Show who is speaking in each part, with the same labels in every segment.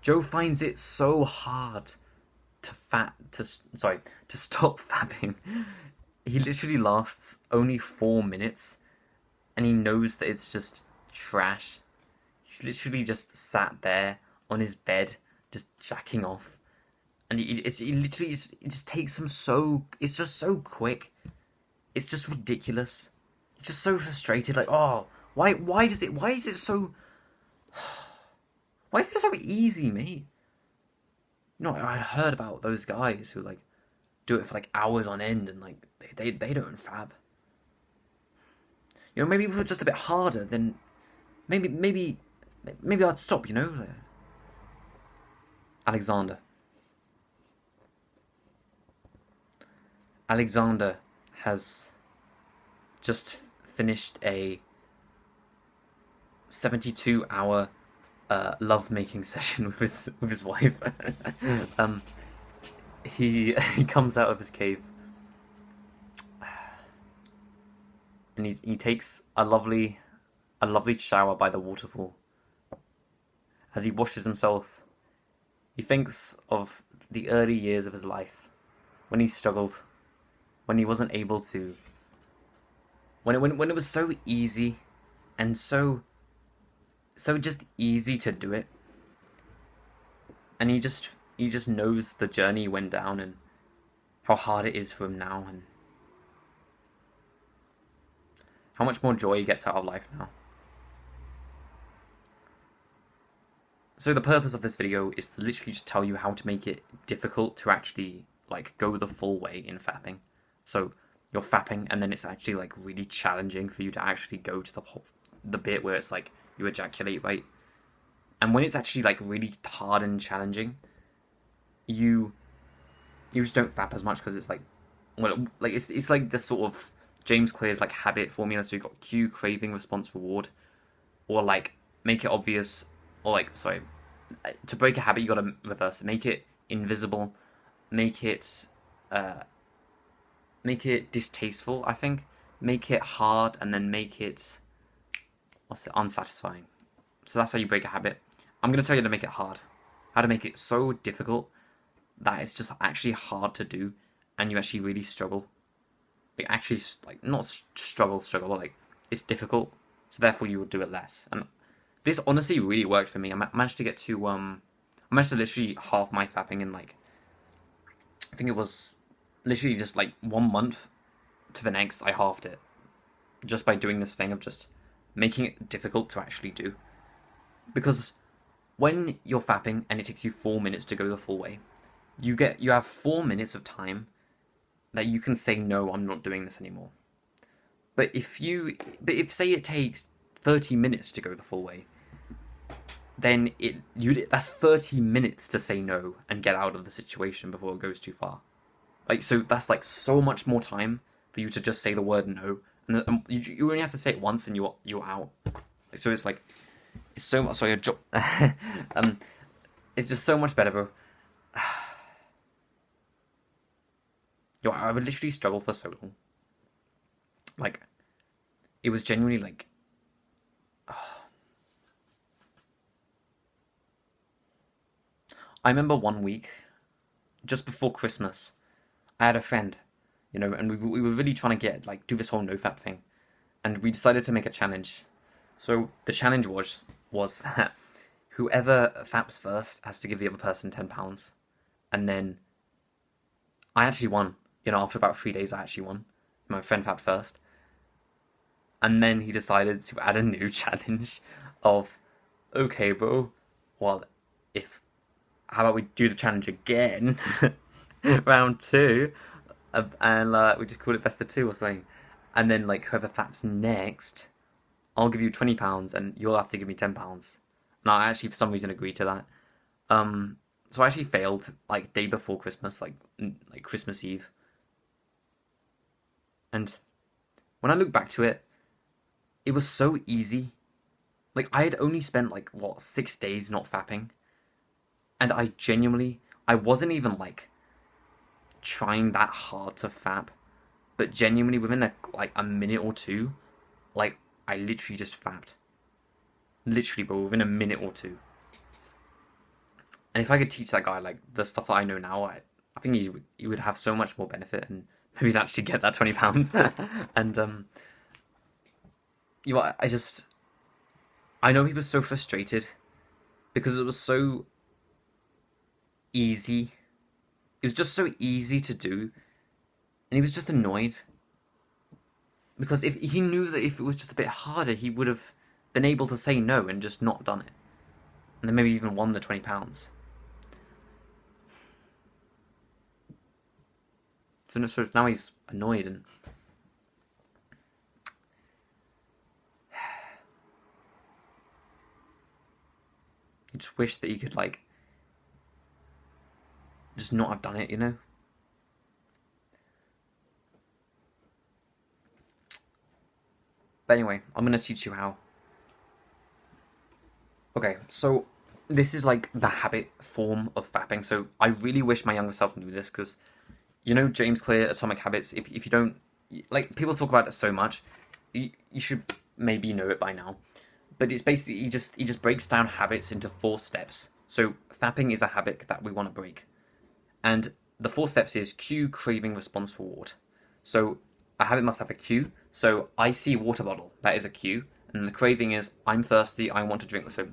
Speaker 1: Joe finds it so hard to stop fapping. He literally lasts only 4 minutes, and he knows that it's just trash. He's literally just sat there on his bed, just jacking off, and it just takes him so. It's just so quick. It's just ridiculous. It's just so frustrated. Like, oh, why is it so? Why is it so easy, mate? You know, I heard about those guys who like do it for like hours on end, and like they don't fab. You know, maybe if it was just a bit harder, then maybe I'd stop. You know, Alexander. Alexander has just finished a 72-hour love-making session with his wife. He comes out of his cave, and he takes a lovely shower by the waterfall. As he washes himself, he thinks of the early years of his life, when he struggled, when he wasn't able to, when it was so easy, and so just easy to do it, and he just knows the journey he went down and how hard it is for him now, and how much more joy he gets out of life now. So the purpose of this video is to literally just tell you how to make it difficult to actually like go the full way in fapping. So you're fapping, and then it's actually like really challenging for you to actually go to the bit where it's like you ejaculate, right? And when it's actually like really hard and challenging, you just don't fap as much, because it's like, well, like it's like the sort of James Clear's like habit formula. So you've got cue, craving, response, reward, or like make it obvious, or like, sorry, to break a habit you gotta reverse it. Make it invisible, make it distasteful, I think, make it hard, and then make it unsatisfying. So that's how you break a habit. I'm going to tell you how to make it hard. How to make it so difficult that it's just actually hard to do, and you actually really struggle. Like, actually, like, not struggle, but like, it's difficult, so therefore you will do it less. And this honestly really worked for me. I managed to get to, I managed to literally halve my fapping in like, I think it was literally just like 1 month to the next, I halved it. Just by doing this thing of just making it difficult to actually do. Because when you're fapping and it takes you 4 minutes to go the full way, you have 4 minutes of time that you can say, no, I'm not doing this anymore. But if say it takes 30 minutes to go the full way, then that's 30 minutes to say no and get out of the situation before it goes too far. Like, so that's like so much more time for you to just say the word no, and you only have to say it once and you're out. So it's like, it's so much. Sorry, it's just so much better, bro. Yo, I would literally struggle for so long. Like, it was genuinely like, I remember one week, just before Christmas, I had a friend, you know, and we were really trying to do this whole nofap thing, and we decided to make a challenge. So the challenge was that whoever faps first has to give the other person £10, and then I actually won. You know, after about 3 days, I actually won. My friend fapped first, and then he decided to add a new challenge of, okay, bro, well, how about we do the challenge again? Round 2, and we just call it best of 2 or something, and then like whoever faps next, I'll give you £20 and you'll have to give me £10. And I actually for some reason agreed to that. So I actually failed like day before Christmas, like Christmas Eve, and when I look back to it, it was so easy. Like, I had only spent 6 days not fapping, and I wasn't even like trying that hard to fap, but genuinely within a minute or two, like, I literally just fapped. Literally, bro, within a minute or two. And if I could teach that guy like the stuff that I know now, I think he would have so much more benefit, and maybe he'd actually get that £20. And you know, I know he was so frustrated because it was so easy. It was just so easy to do, and he was just annoyed because if he knew that if it was just a bit harder, he would have been able to say no and just not done it, and then maybe even won the £20. So now he's annoyed, and he just wished that he could like just not have done it, you know? But anyway, I'm gonna teach you how. Okay, so this is like the habit form of fapping. So I really wish my younger self knew this, because you know James Clear, Atomic Habits. If you don't, like, people talk about it so much, you should maybe know it by now. But it's basically he just breaks down habits into 4 steps. So fapping is a habit that we want to break, and the 4 steps is cue, craving, response, reward. So a habit must have a cue. So I see water bottle, that is a cue, and the craving is I'm thirsty, I want to drink. So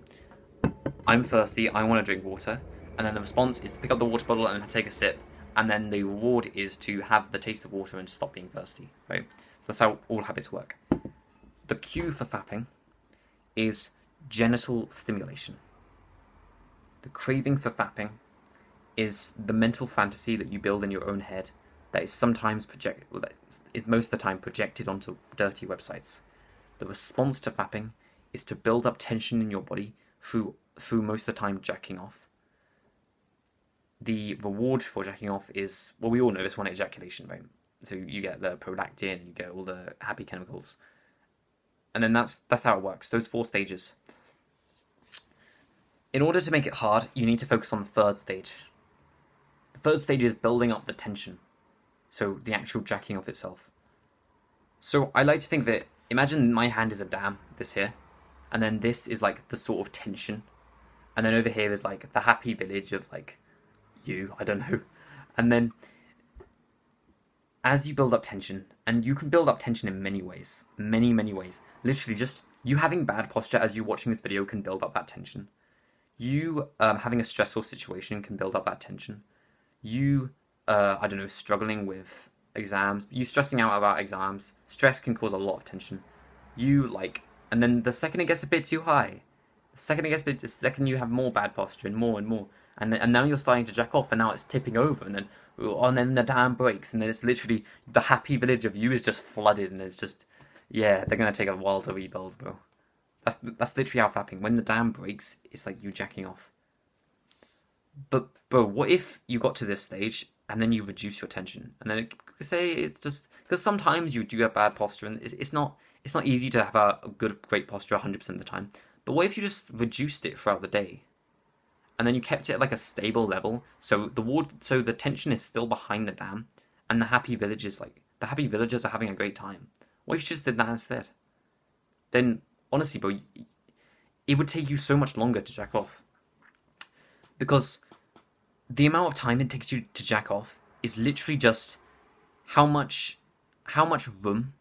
Speaker 1: I'm thirsty, I want to drink water, and then the response is to pick up the water bottle and take a sip, and then the reward is to have the taste of water and stop being thirsty, right? So that's how all habits work. The cue for fapping is genital stimulation. The craving for fapping is the mental fantasy that you build in your own head that is sometimes most of the time projected onto dirty websites. The response to fapping is to build up tension in your body through most of the time jacking off. The reward for jacking off is, well, we all know this one, ejaculation, right? So you get the prolactin, you get all the happy chemicals. And then that's how it works, those 4 stages. In order to make it hard, you need to focus on the 3rd stage. The 3rd stage is building up the tension. So the actual jacking off itself. So I like to think that, imagine my hand is a dam, this here, and then this is like the sort of tension, and then over here is like the happy village of like you, I don't know. And then as you build up tension, and you can build up tension in many ways, many ways. Literally just you having bad posture as you're watching this video can build up that tension. You having a stressful situation can build up that tension. You I don't know, struggling with exams, you stressing out about exams, stress can cause a lot of tension. And then the second it gets a bit too high, the second you have more bad posture and more, and now you're starting to jack off, and now it's tipping over, and then the dam breaks, and then it's literally the happy village of you is just flooded, and it's just, yeah, they're gonna take a while to rebuild, bro. That's literally how fapping. When the dam breaks, it's like you jacking off. But bro, what if you got to this stage and then you reduce your tension, and then say it's just because sometimes you do have bad posture, and it's not easy to have a great posture 100% of the time. But what if you just reduced it throughout the day, and then you kept it at like a stable level, so the tension is still behind the dam, and the happy villagers are having a great time. What if you just did that instead? Then honestly, bro, it would take you so much longer to jack off, because the amount of time it takes you to jack off is literally just how much room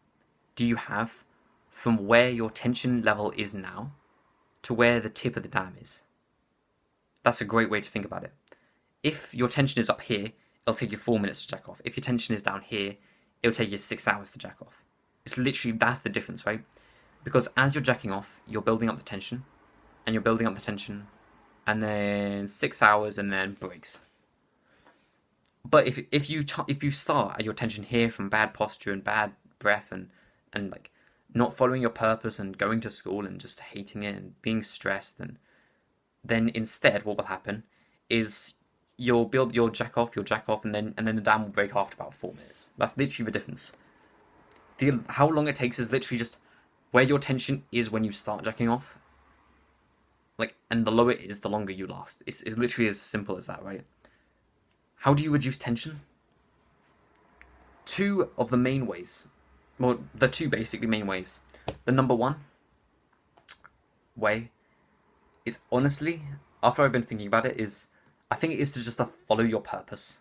Speaker 1: do you have from where your tension level is now to where the tip of the dam is. That's a great way to think about it. If your tension is up here, it'll take you 4 minutes to jack off. If your tension is down here, it'll take you 6 hours to jack off. It's literally, that's the difference, right? Because as you're jacking off, you're building up the tension, and you're building up the tension, and then 6 hours, and then breaks. But if you start at your tension here from bad posture and bad breath and like not following your purpose and going to school and just hating it and being stressed, and then instead what will happen is you'll jack off, and then the dam will break after about 4 minutes. That's literally the difference. How long it takes is literally just where your tension is when you start jacking off. Like, and the lower it is, the longer you last. It's literally as simple as that, right? How do you reduce tension? 2 of the main ways. Well, the 2 basically main ways. The number 1 way is, honestly, after I've been thinking about it, is I think it is to just follow your purpose.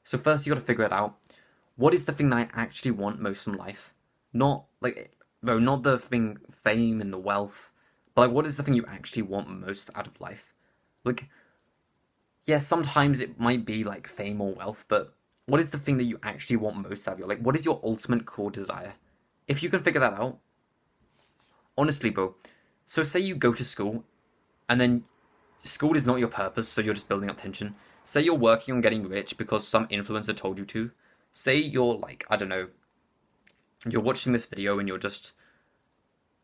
Speaker 1: So first you got to figure it out. What is the thing that I actually want most in life? Not not the thing, fame and the wealth, but like, what is the thing you actually want most out of life? Like, yeah, sometimes it might be like fame or wealth, but what is the thing that you actually want most out of your life? What is your ultimate core desire? If you can figure that out, honestly, bro. So say you go to school, and then school is not your purpose, so you're just building up tension. Say you're working on getting rich because some influencer told you to. Say you're like, I don't know, you're watching this video and you're just,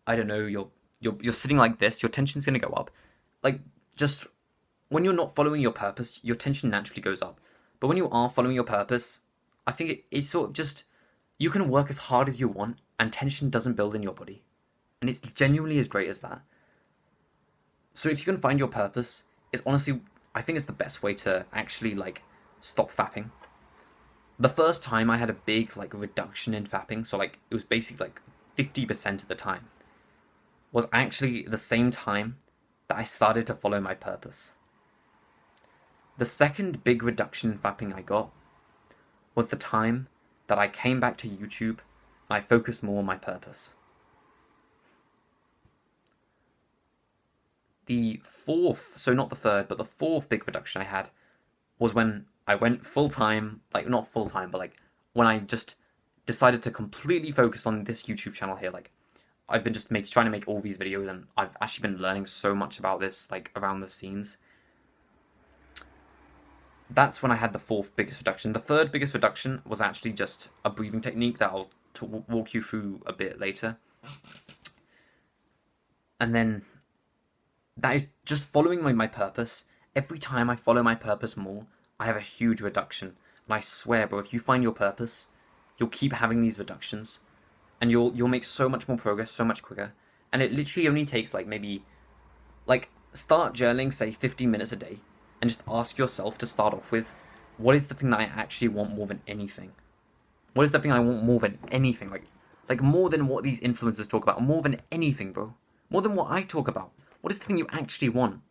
Speaker 1: I don't know, you're sitting like this, your tension's gonna go up. Like, just when you're not following your purpose, your tension naturally goes up. But when you are following your purpose, I think it's sort of just, you can work as hard as you want and tension doesn't build in your body. And it's genuinely as great as that. So if you can find your purpose, it's honestly, I think it's the best way to actually like stop fapping. The first time I had a big like reduction in fapping, so like it was basically like 50% of the time, was actually the same time that I started to follow my purpose. The second big reduction in fapping I got was the time that I came back to YouTube and I focused more on my purpose. The fourth, so not the third, but the fourth big reduction I had was when I went full-time, like not full-time, but like when I just decided to completely focus on this YouTube channel here. Like I've been just trying to make all these videos and I've actually been learning so much about this, like around the scenes. That's when I had the fourth biggest reduction. The third biggest reduction was actually just a breathing technique that I'll walk you through a bit later. And then that is just following my purpose. Every time I follow my purpose more, I have a huge reduction. And I swear, bro, if you find your purpose, you'll keep having these reductions. And you'll make so much more progress, so much quicker. And it literally only takes like maybe, like, start journaling, say 15 minutes a day. And just ask yourself to start off with, what is the thing that I actually want more than anything? What is the thing I want more than anything? Like more than what these influencers talk about, more than anything, bro. More than what I talk about. What is the thing you actually want?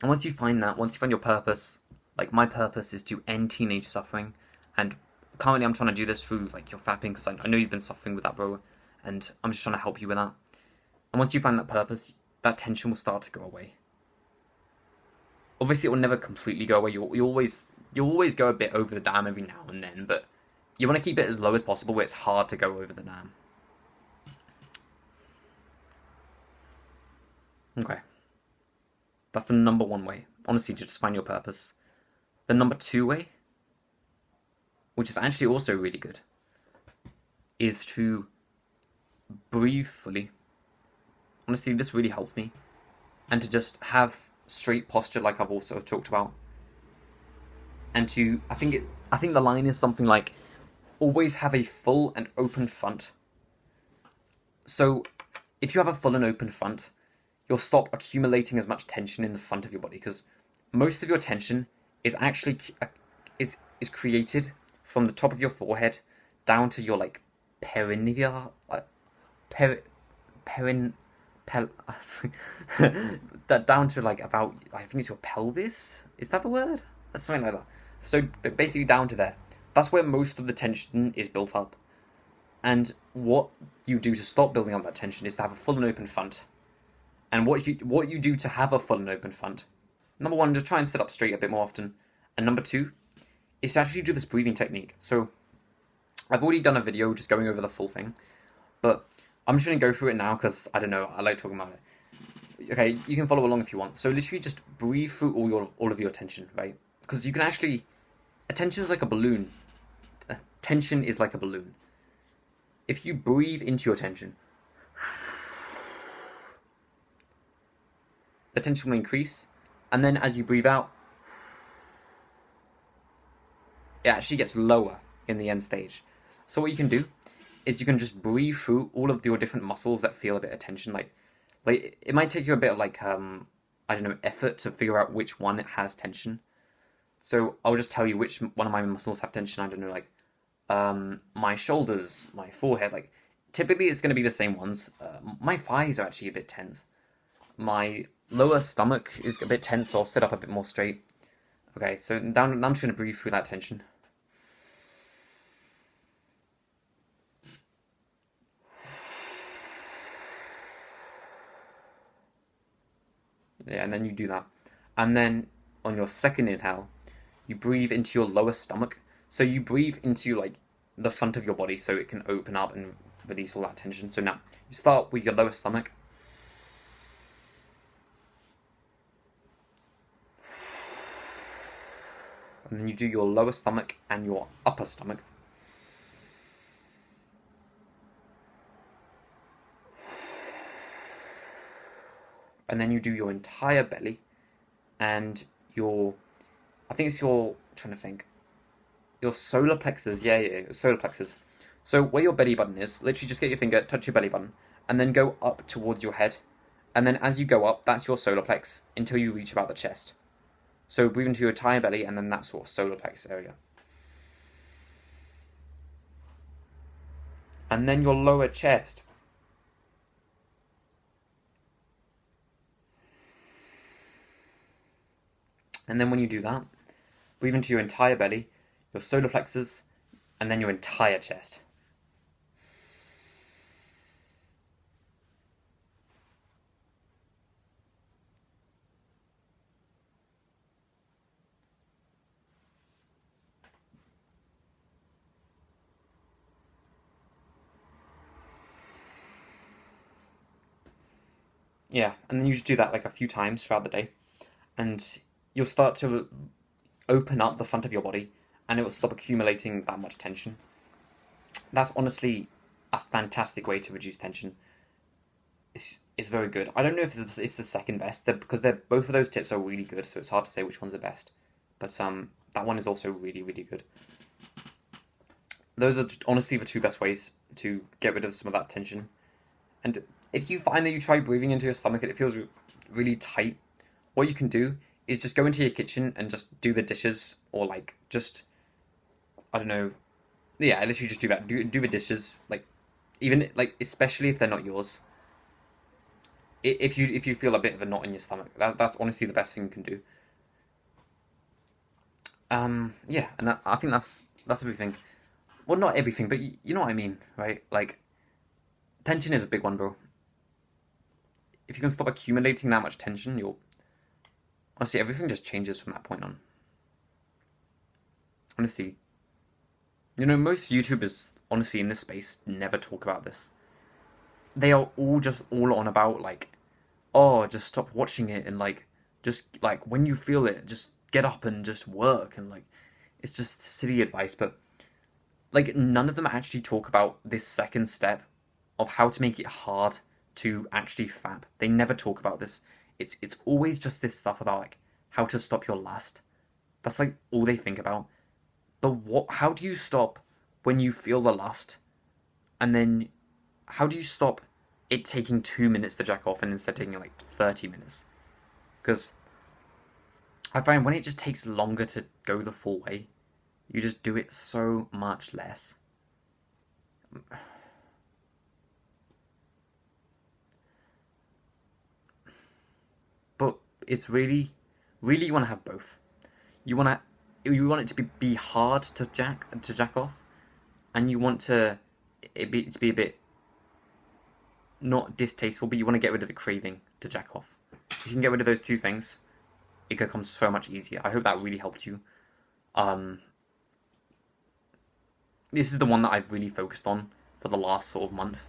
Speaker 1: And once you find that, once you find your purpose, like my purpose is to end teenage suffering. And currently I'm trying to do this through like your fapping, because I know you've been suffering with that, bro. And I'm just trying to help you with that. And once you find that purpose, that tension will start to go away. Obviously, it will never completely go away. You'll always go a bit over the dam every now and then, but you want to keep it as low as possible where it's hard to go over the dam. Okay. That's the number one way. Honestly, just find your purpose. The number two way, which is actually also really good, is to breathe fully. Honestly, this really helped me. And to just have straight posture like I've also talked about. And to, I think the line is something like, always have a full and open front. So if you have a full and open front, you'll stop accumulating as much tension in the front of your body, because most of your tension is actually is created from the top of your forehead down to your like perineum, that down to like about, I think it's your pelvis. Is that the word? That's something like that. So basically down to there. That's where most of the tension is built up. And what you do to stop building up that tension is to have a full and open front. And what you do to have a full and open front, number one, just try and sit up straight a bit more often. And number two, is to actually do this breathing technique. So I've already done a video just going over the full thing, but I'm just going to go through it now because, I don't know, I like talking about it. Okay, you can follow along if you want. So literally just breathe through all of your tension, right? Because you can actually, attention is like a balloon. Tension is like a balloon. If you breathe into your tension, the tension will increase, and then as you breathe out, it actually gets lower in the end stage. So what you can do is you can just breathe through all of your different muscles that feel a bit of tension. Like it might take you a bit of like I don't know, effort to figure out which one it has tension. So I'll just tell you which one of my muscles have tension. I don't know, like my shoulders, my forehead. Like typically it's going to be the same ones. My thighs are actually a bit tense. My lower stomach is a bit tense, so I'll sit up a bit more straight. Okay, so down, I'm just going to breathe through that tension. Yeah, and then you do that. And then on your second inhale, you breathe into your lower stomach. So you breathe into like the front of your body so it can open up and release all that tension. So now you start with your lower stomach. And then you do your lower stomach and your upper stomach. And then you do your entire belly and your, I think it's your, I'm trying to think, your solar plexus. Yeah, solar plexus. So where your belly button is, literally just get your finger, touch your belly button, and then go up towards your head. And then as you go up, that's your solar plex until you reach about the chest. So breathe into your entire belly and then that sort of solar plex area. And then your lower chest. And then when you do that, breathe into your entire belly, your solar plexus, and then your entire chest. Yeah, and then you just do that like a few times throughout the day. And you'll start to open up the front of your body and it will stop accumulating that much tension. That's honestly a fantastic way to reduce tension. It's very good. I don't know if it's the second best because both of those tips are really good, so it's hard to say which one's the best. But that one is also really, really good. Those are honestly the two best ways to get rid of some of that tension. And if you find that you try breathing into your stomach and it feels really tight, what you can do is just go into your kitchen and just do the dishes, or like just, I don't know, yeah, literally just do that. Do the dishes, like even like especially if they're not yours. If you feel a bit of a knot in your stomach, that's honestly the best thing you can do. Yeah, and I think that's everything. Well, not everything, but you know what I mean, right? Like tension is a big one, bro. If you can stop accumulating that much tension, you'll honestly everything just changes from that point on. Honestly, you know, most YouTubers honestly in this space never talk about this. They are all on about like, oh, just stop watching it and like just like when you feel it, just get up and just work, and like it's just silly advice, but like none of them actually talk about this second step of how to make it hard to actually fap. They never talk about this. It's always just this stuff about like how to stop your lust. That's like all they think about. But how do you stop when you feel the lust? And then how do you stop it taking 2 minutes to jack off and instead taking like 30 minutes? Because I find when it just takes longer to go the full way, you just do it so much less. But it's really, really you want to have both. You want it to be hard to jack off, and you want to to be a bit not distasteful, but you want to get rid of the craving to jack off. If you can get rid of those two things, it becomes so much easier. I hope that really helped you. This is the one that I've really focused on for the last sort of month,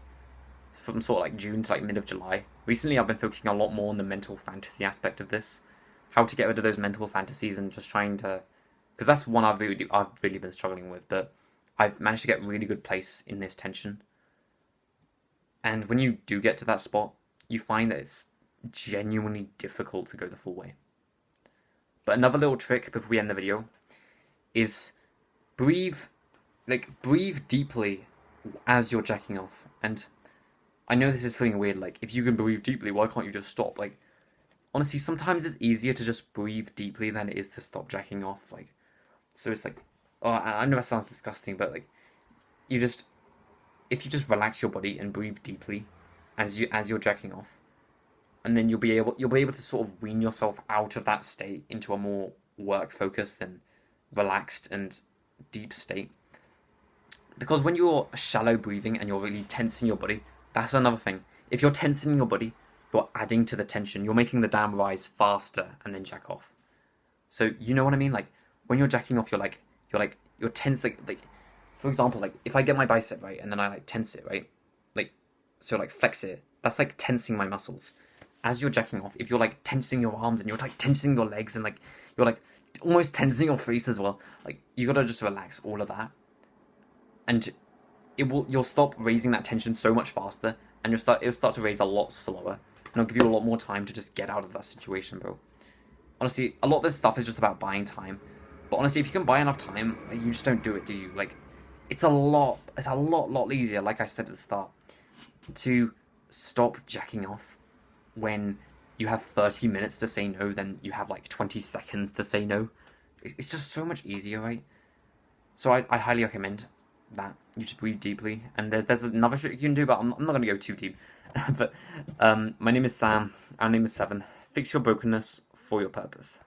Speaker 1: from sort of like June to like mid of July. Recently, I've been focusing a lot more on the mental fantasy aspect of this, how to get rid of those mental fantasies, and just trying to, because that's one I've really been struggling with. But I've managed to get really good place in this tension. And when you do get to that spot, you find that it's genuinely difficult to go the full way. But another little trick before we end the video is breathe deeply as you're jacking off. And I know this is feeling weird, like if you can breathe deeply, why can't you just stop? Like honestly, sometimes it's easier to just breathe deeply than it is to stop jacking off. Like, so it's like, oh, I know that sounds disgusting, but like if you just relax your body and breathe deeply as you're jacking off, and then you'll be able to sort of wean yourself out of that state into a more work focused and relaxed and deep state. Because when you're shallow breathing and you're really tensing your body, that's another thing. If you're tensing your body, you're adding to the tension. You're making the dam rise faster and then jack off. So you know what I mean? Like when you're jacking off, you're tense. Like for example, like if I get my bicep right and then I like tense it right, like so like flex it. That's like tensing my muscles. As you're jacking off, if you're like tensing your arms and you're like tensing your legs and like you're like almost tensing your face as well, like you gotta just relax all of that, and you'll stop raising that tension so much faster, and it'll start to raise a lot slower, and it'll give you a lot more time to just get out of that situation, bro. Honestly, a lot of this stuff is just about buying time, but honestly, if you can buy enough time, like, you just don't do it, do you? Like, it's a lot easier, like I said at the start, to stop jacking off when you have 30 minutes to say no than you have like 20 seconds to say no. It's just so much easier, right? So I highly recommend that you should breathe deeply. And there's another trick you can do, but I'm not going to go too deep. But my name is Sam. Our name is Seven. Fix your brokenness for your purpose.